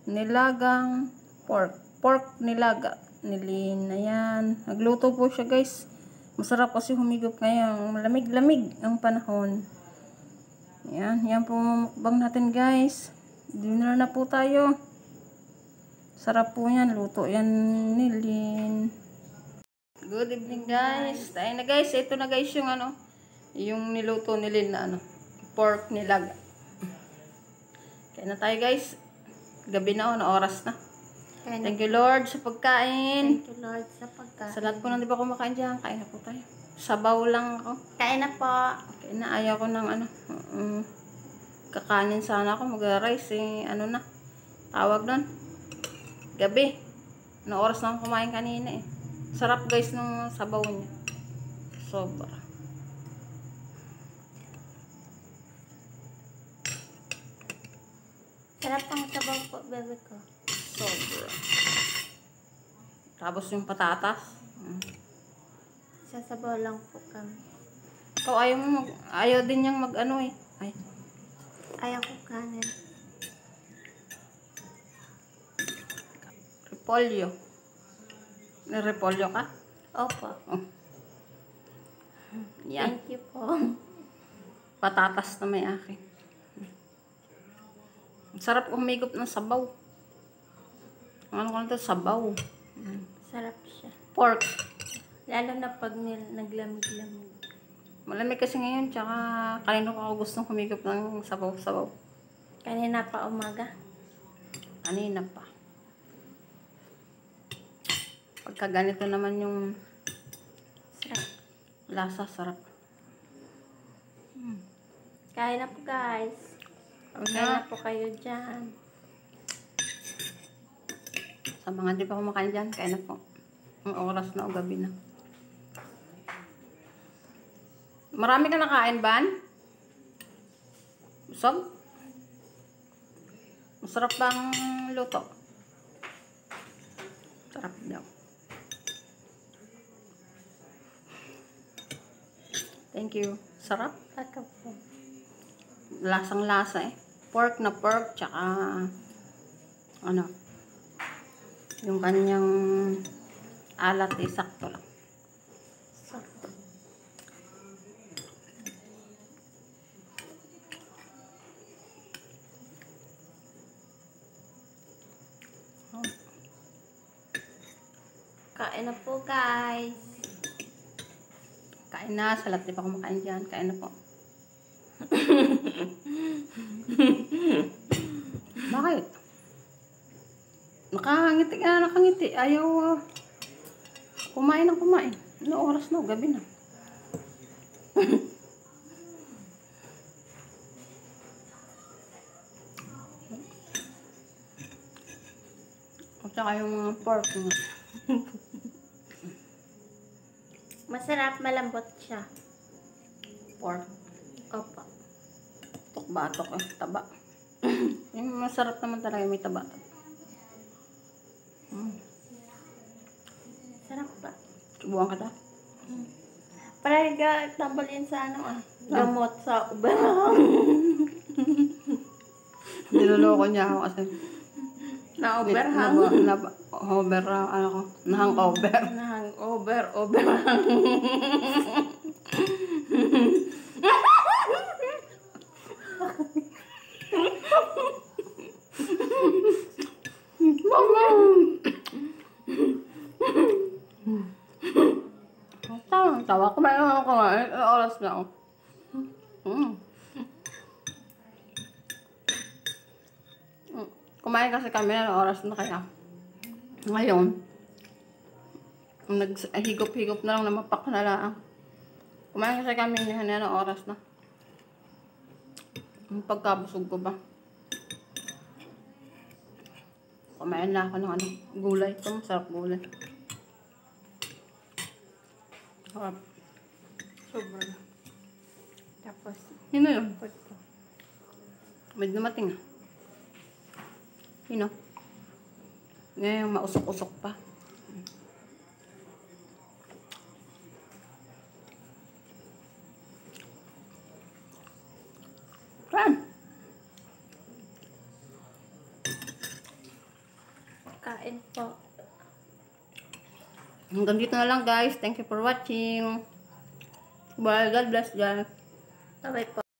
nilagang pork. Pork nilaga. Nilin. Ayan. Nagluto po siya guys. Masarap kasi humigop ngayon. Malamig-lamig ang panahon. Ayan. Yan po mukbang natin guys. Dinner na po tayo. Sarap po yan. Luto yan nilin. Good evening guys. Tayo na guys. Ito na guys yung yung niluto nilin na pork nilaga. Kaya na tayo guys. Gabi na na oras na. Thank you Lord sa pagkain. Thank you Lord sa pagkain. Sa lahat po nang di ba kumakain dyan, kain na po tayo. Sabaw lang ako. Kain na po. Kain na, ayaw ko ng kakanin sana ako, mag-rice na, tawag nun. Gabi. Na oras na akong kumain kanina Sarap guys ng sabaw niya. Sobra. Sarap ang sabaw po, bebe ko. Sobra. Tapos yung patatas. Sasabaw lang po kami. Ikaw ayaw din niyang Ay. Ayaw ko kanin. Repolyo. May repolyo ka? Opo. Oh. Yan. Thank you po. Patatas na may akin. Sarap humigop ng sabaw. Ano ko na ito? Sabaw. Sarap siya. Pork. Lalo na pag naglamig-lamig. Malamig kasi ngayon, tsaka kanino ko gustong humigop ng sabaw-sabaw. Kanina pa umaga. Kanina pa. Pagka ganito naman yung Sarap. lasa, sarap. Kain na po guys. Kain na po kayo dyan. Sa mga di pa kumakain dyan, kain na po. Ang oras na o gabi na. Marami ka nakain, Ban? Busog? Masarap bang luto? Sarap daw. Thank you. Sarap. Pagka po. Lasang-lasa Pork na pork, tsaka yung kanyang alat sakto lang. Sakto. Kain na po guys. Kain na. Sa lahat di pa kumakain dyan. Kain na po. Bakit? Nakangiti ka, nakangiti. Ayaw kumain ng kumain. Ano oras na? Gabi na. At saka yung mga pork. Masarap, malambot siya. Pork. Opo. Batok taba. Yung masarap naman talaga may taba. Sarap pa. Subukan ka ta? Para tambal yan sa gamot sa uberang. Niloloko niya ako kasi. Na-overhang. Overhang, nahang-over. Nahang-over, overhang. Tawa ko ba yung kumain? Oras na ako. Kumain kasi kami ng oras na kaya. Ngayon, higop-higop na lang na mapak na lang. Kumain kasi kami ng oras na. Yung pagkabusog ko ba? Kumain na ako ng gulay. Ito masarap gulay. Sarap. Sobra. Tapos, Sino yun? pagko. May dumating Sino? Ngayon, mausok-usok pa. Saan? Kain po. Hanggang dito na lang guys. Thank you for watching. Bye. God bless guys. Bye po.